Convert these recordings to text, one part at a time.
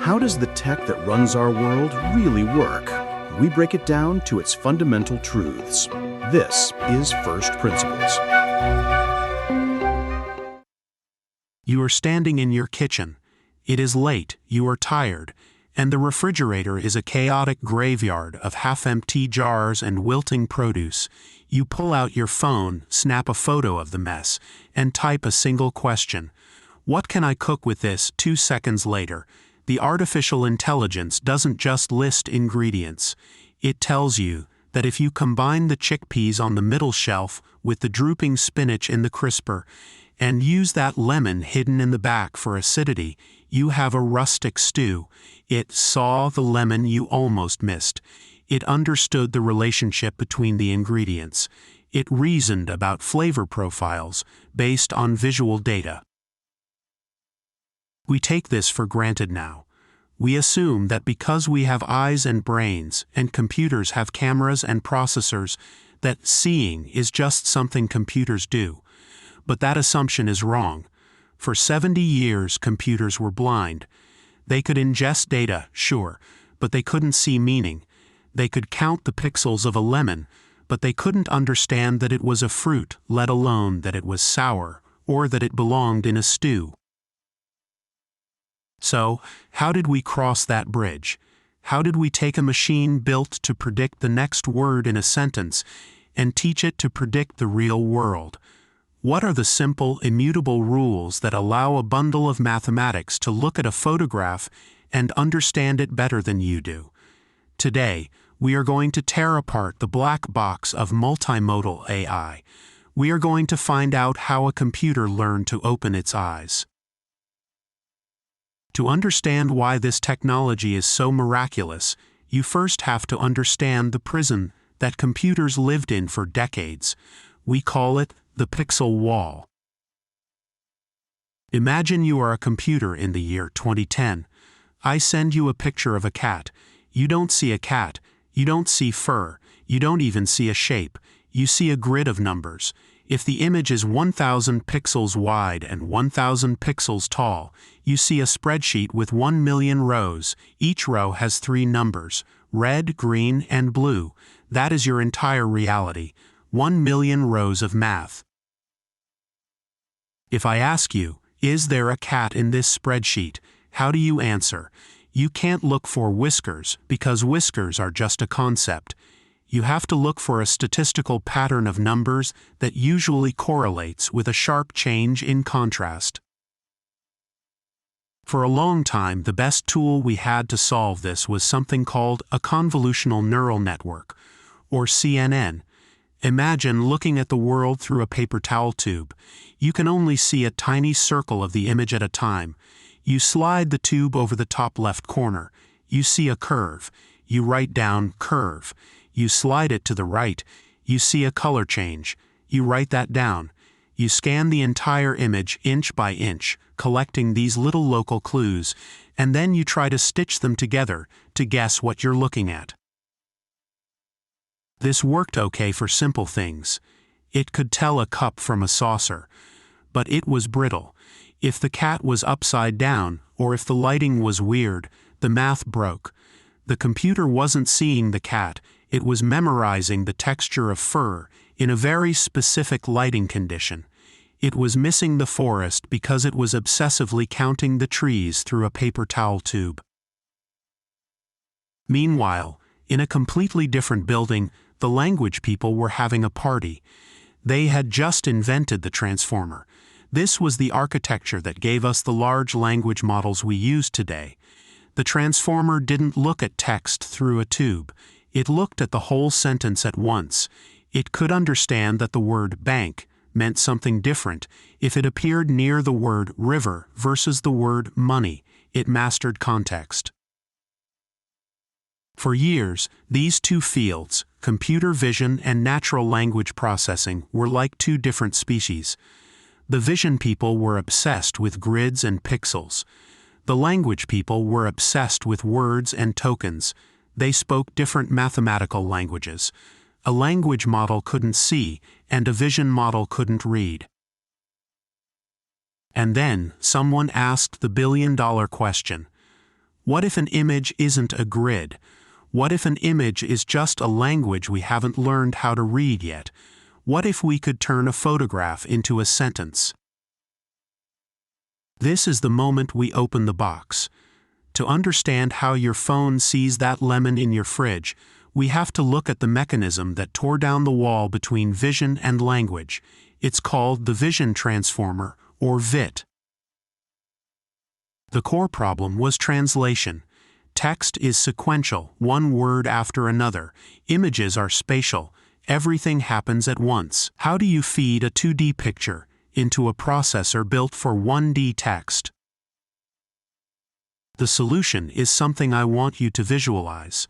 How does the tech that runs our world really work? We break it down to its fundamental truths. This is First Principles. You are standing in your kitchen. It is late, you are tired, and the refrigerator is a chaotic graveyard of half-empty jars and wilting produce. You pull out your phone, snap a photo of the mess, and type a single question. What can I cook with this? 2 seconds later, the artificial intelligence doesn't just list ingredients. It tells you that if you combine the chickpeas on the middle shelf with the drooping spinach in the crisper, and use that lemon hidden in the back for acidity, you have a rustic stew. It saw the lemon you almost missed. It understood the relationship between the ingredients. It reasoned about flavor profiles based on visual data. We take this for granted now. We assume that because we have eyes and brains, and computers have cameras and processors, that seeing is just something computers do. But that assumption is wrong. For 70 years, computers were blind. They could ingest data, sure, but they couldn't see meaning. They could count the pixels of a lemon, but they couldn't understand that it was a fruit, let alone that it was sour, or that it belonged in a stew. So, how did we cross that bridge? How did we take a machine built to predict the next word in a sentence and teach it to predict the real world? What are the simple, immutable rules that allow a bundle of mathematics to look at a photograph and understand it better than you do? Today, we are going to tear apart the black box of multimodal AI. We are going to find out how a computer learned to open its eyes. To understand why this technology is so miraculous, you first have to understand the prison that computers lived in for decades. We call it the pixel wall. Imagine you are a computer in the year 2010. I send you a picture of a cat. You don't see a cat. You don't see fur. You don't even see a shape. You see a grid of numbers. If the image is 1,000 pixels wide and 1,000 pixels tall, you see a spreadsheet with 1 million rows. Each row has 3 numbers, red, green, and blue. That is your entire reality. 1 million rows of math. If I ask you, is there a cat in this spreadsheet? How do you answer? You can't look for whiskers because whiskers are just a concept. You have to look for a statistical pattern of numbers that usually correlates with a sharp change in contrast. For a long time, the best tool we had to solve this was something called a convolutional neural network, or CNN. Imagine looking at the world through a paper towel tube. You can only see a tiny circle of the image at a time. You slide the tube over the top left corner. You see a curve. You write down curve. You slide it to the right. You see a color change. You write that down. You scan the entire image inch by inch, collecting these little local clues, and then you try to stitch them together to guess what you're looking at. This worked okay for simple things. It could tell a cup from a saucer, but it was brittle. If the cat was upside down, or if the lighting was weird, the math broke. The computer wasn't seeing the cat, it was memorizing the texture of fur in a very specific lighting condition. It was missing the forest because it was obsessively counting the trees through a paper towel tube. Meanwhile, in a completely different building, the language people were having a party. They had just invented the transformer. This was the architecture that gave us the large language models we use today. The transformer didn't look at text through a tube. It looked at the whole sentence at once. It could understand that the word bank meant something different if it appeared near the word river versus the word money. It mastered context. For years, these two fields, computer vision and natural language processing, were like two different species. The vision people were obsessed with grids and pixels. The language people were obsessed with words and tokens. They spoke different mathematical languages. A language model couldn't see, and a vision model couldn't read. And then, someone asked the billion-dollar question. What if an image isn't a grid? What if an image is just a language we haven't learned how to read yet? What if we could turn a photograph into a sentence? This is the moment we open the box. To understand how your phone sees that lemon in your fridge, we have to look at the mechanism that tore down the wall between vision and language. It's called the vision transformer, or VIT. The core problem was translation. Text is sequential, one word after another. Images are spatial. Everything happens at once. How do you feed a 2D picture into a processor built for 1D text? The solution is something I want you to visualize.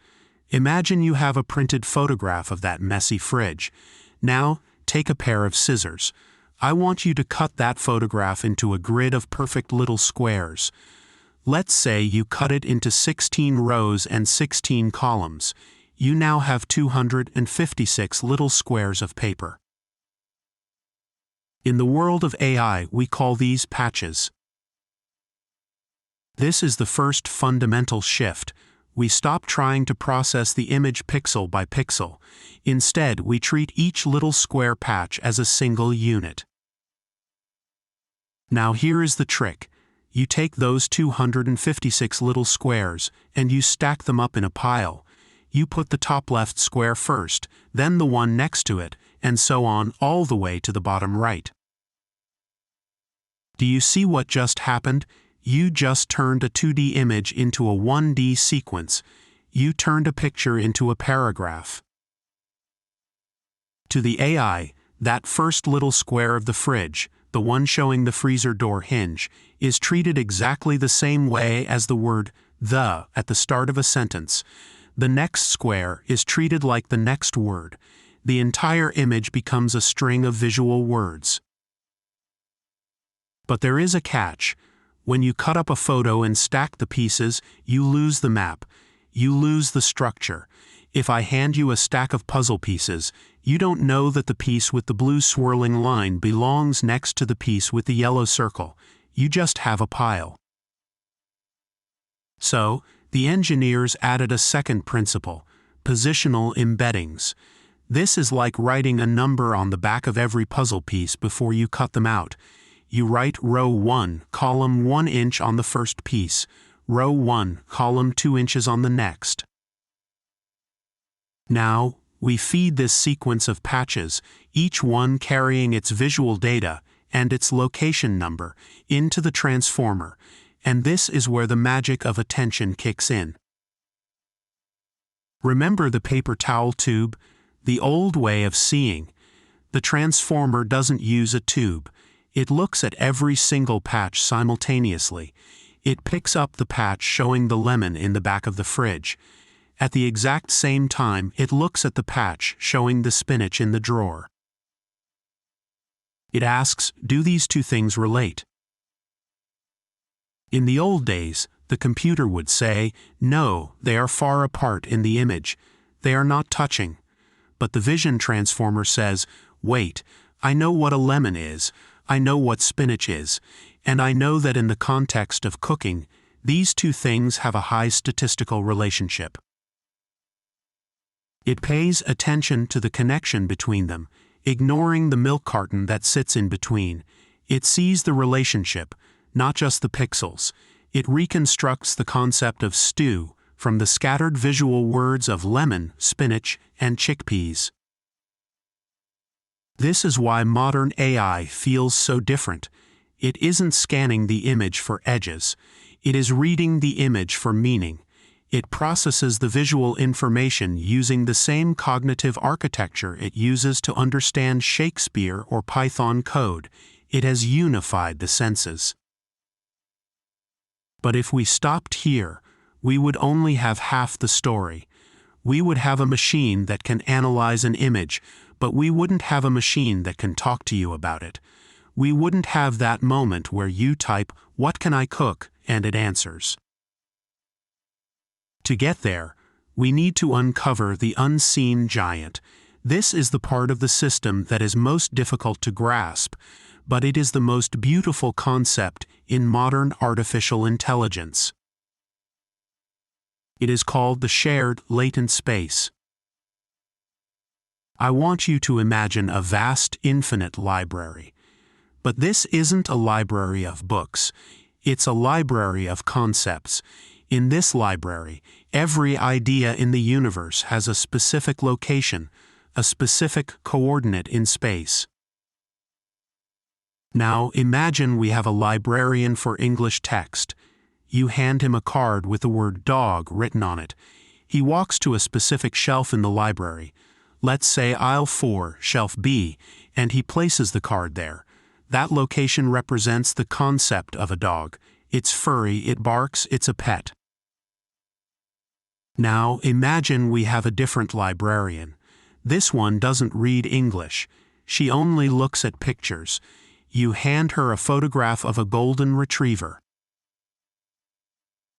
Imagine you have a printed photograph of that messy fridge. Now, take a pair of scissors. I want you to cut that photograph into a grid of perfect little squares. Let's say you cut it into 16 rows and 16 columns. You now have 256 little squares of paper. In the world of AI, we call these patches. This is the first fundamental shift. We stop trying to process the image pixel by pixel. Instead, we treat each little square patch as a single unit. Now here is the trick. You take those 256 little squares and you stack them up in a pile. You put the top left square first, then the one next to it, and so on all the way to the bottom right. Do you see what just happened? You just turned a 2D image into a 1D sequence. You turned a picture into a paragraph. To the AI, that first little square of the fridge, the one showing the freezer door hinge, is treated exactly the same way as the word "the" at the start of a sentence. The next square is treated like the next word. The entire image becomes a string of visual words. But there is a catch. When you cut up a photo and stack the pieces, you lose the map. You lose the structure. If I hand you a stack of puzzle pieces, you don't know that the piece with the blue swirling line belongs next to the piece with the yellow circle. You just have a pile. So, the engineers added a second principle, positional embeddings. This is like writing a number on the back of every puzzle piece before you cut them out. You write row 1, column 1 inch on the first piece, row 1, column 2 inches on the next. Now, we feed this sequence of patches, each one carrying its visual data and its location number, into the transformer, and this is where the magic of attention kicks in. Remember the paper towel tube? The old way of seeing. The transformer doesn't use a tube. It looks at every single patch simultaneously. It picks up the patch showing the lemon in the back of the fridge. At the exact same time, it looks at the patch showing the spinach in the drawer. It asks, do these two things relate? In the old days, the computer would say, no, they are far apart in the image. They are not touching. But the vision transformer says, wait, I know what a lemon is, I know what spinach is, and I know that in the context of cooking, these two things have a high statistical relationship. It pays attention to the connection between them, ignoring the milk carton that sits in between. It sees the relationship, not just the pixels. It reconstructs the concept of stew from the scattered visual words of lemon, spinach, and chickpeas. This is why modern AI feels so different. It isn't scanning the image for edges. It is reading the image for meaning. It processes the visual information using the same cognitive architecture it uses to understand Shakespeare or Python code. It has unified the senses. But if we stopped here, we would only have half the story. We would have a machine that can analyze an image, but we wouldn't have a machine that can talk to you about it. We wouldn't have that moment where you type, "What can I cook?" and it answers. To get there, we need to uncover the unseen giant. This is the part of the system that is most difficult to grasp, but it is the most beautiful concept in modern artificial intelligence. It is called the shared latent space. I want you to imagine a vast, infinite library. But this isn't a library of books. It's a library of concepts. In this library, every idea in the universe has a specific location, a specific coordinate in space. Now imagine we have a librarian for English text. You hand him a card with the word dog written on it. He walks to a specific shelf in the library. Let's say aisle 4, shelf B, and he places the card there. That location represents the concept of a dog. It's furry, it barks, it's a pet. Now imagine we have a different librarian. This one doesn't read English. She only looks at pictures. You hand her a photograph of a golden retriever.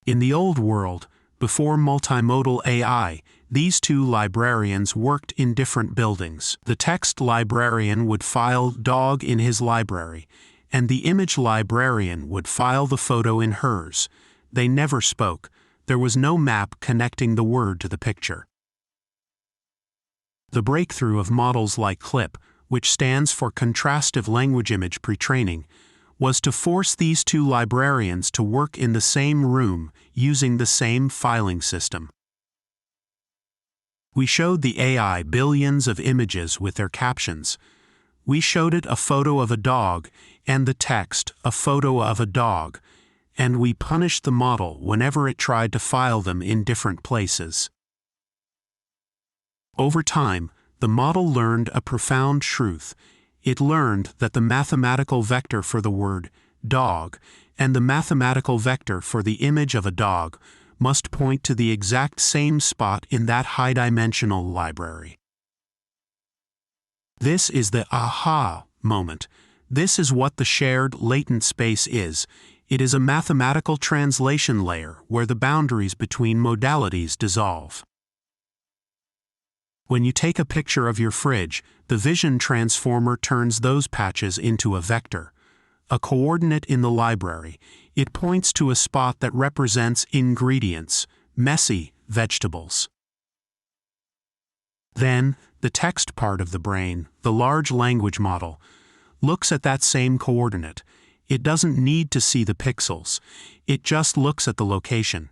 In the old world, before multimodal AI, these two librarians worked in different buildings. The text librarian would file dog in his library, and the image librarian would file the photo in hers. They never spoke. There was no map connecting the word to the picture. The breakthrough of models like CLIP, which stands for Contrastive Language Image Pre-training, was to force these two librarians to work in the same room using the same filing system. We showed the AI billions of images with their captions. We showed it a photo of a dog and the text, a photo of a dog, and we punished the model whenever it tried to file them in different places. Over time, the model learned a profound truth. It learned that the mathematical vector for the word dog and the mathematical vector for the image of a dog must point to the exact same spot in that high-dimensional library. This is the aha moment. This is what the shared latent space is. It is a mathematical translation layer where the boundaries between modalities dissolve. When you take a picture of your fridge, the vision transformer turns those patches into a vector, a coordinate in the library. It points to a spot that represents ingredients, messy vegetables. Then, the text part of the brain, the large language model, looks at that same coordinate. It doesn't need to see the pixels. It just looks at the location.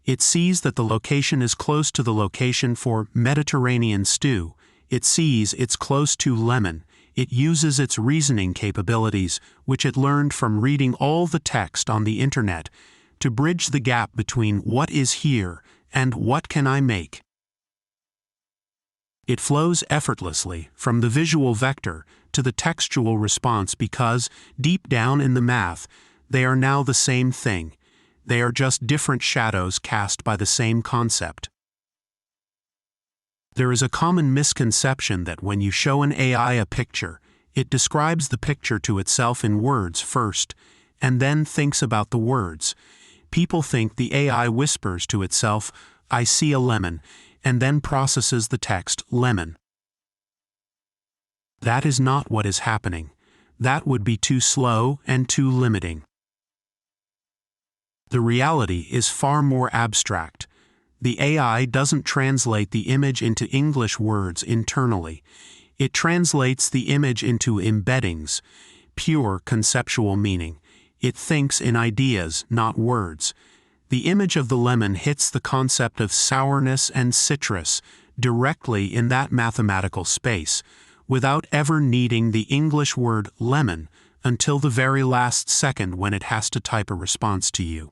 It sees that the location is close to the location for Mediterranean stew. It sees it's close to lemon. It uses its reasoning capabilities, which it learned from reading all the text on the internet, to bridge the gap between what is here and what can I make. It flows effortlessly from the visual vector to the textual response because, deep down in the math, they are now the same thing. They are just different shadows cast by the same concept. There is a common misconception that when you show an AI a picture, it describes the picture to itself in words first, and then thinks about the words. People think the AI whispers to itself, "I see a lemon," and then processes the text, "lemon." That is not what is happening. That would be too slow and too limiting. The reality is far more abstract. The AI doesn't translate the image into English words internally. It translates the image into embeddings, pure conceptual meaning. It thinks in ideas, not words. The image of the lemon hits the concept of sourness and citrus directly in that mathematical space, without ever needing the English word lemon until the very last second when it has to type a response to you.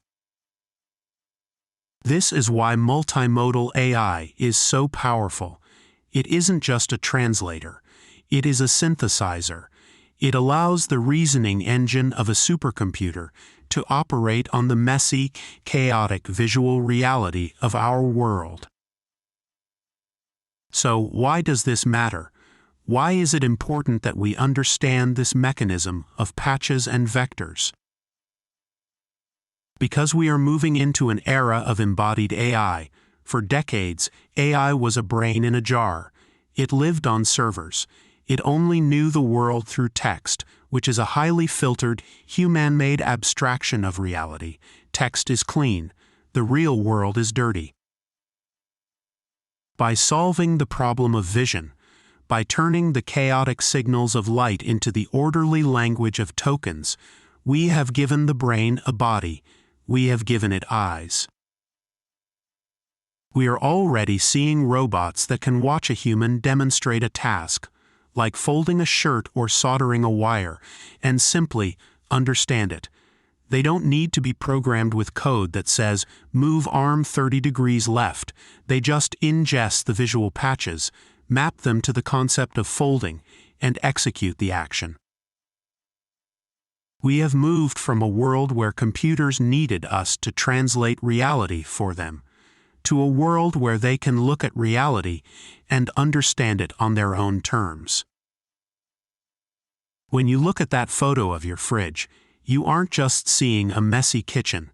This is why multimodal AI is so powerful. It isn't just a translator. It is a synthesizer. It allows the reasoning engine of a supercomputer to operate on the messy, chaotic visual reality of our world. So, why does this matter? Why is it important that we understand this mechanism of patches and vectors? Because we are moving into an era of embodied AI. For decades, AI was a brain in a jar. It lived on servers. It only knew the world through text, which is a highly filtered, human-made abstraction of reality. Text is clean. The real world is dirty. By solving the problem of vision, by turning the chaotic signals of light into the orderly language of tokens, we have given the brain a body, we have given it eyes. We are already seeing robots that can watch a human demonstrate a task, like folding a shirt or soldering a wire, and simply understand it. They don't need to be programmed with code that says, move arm 30 degrees left. They just ingest the visual patches, map them to the concept of folding, and execute the action. We have moved from a world where computers needed us to translate reality for them, to a world where they can look at reality and understand it on their own terms. When you look at that photo of your fridge, you aren't just seeing a messy kitchen.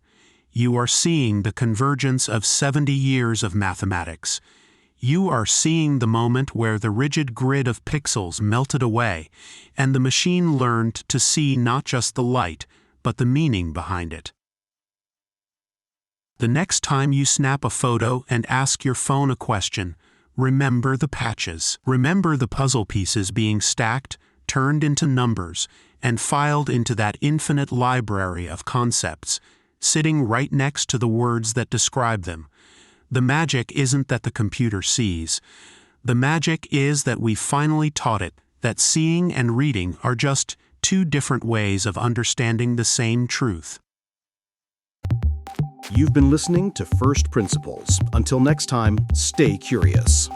You are seeing the convergence of 70 years of mathematics. You are seeing the moment where the rigid grid of pixels melted away, and the machine learned to see not just the light, but the meaning behind it. The next time you snap a photo and ask your phone a question, remember the patches. Remember the puzzle pieces being stacked, turned into numbers, and filed into that infinite library of concepts, sitting right next to the words that describe them. The magic isn't that the computer sees. The magic is that we finally taught it that seeing and reading are just two different ways of understanding the same truth. You've been listening to First Principles. Until next time, stay curious.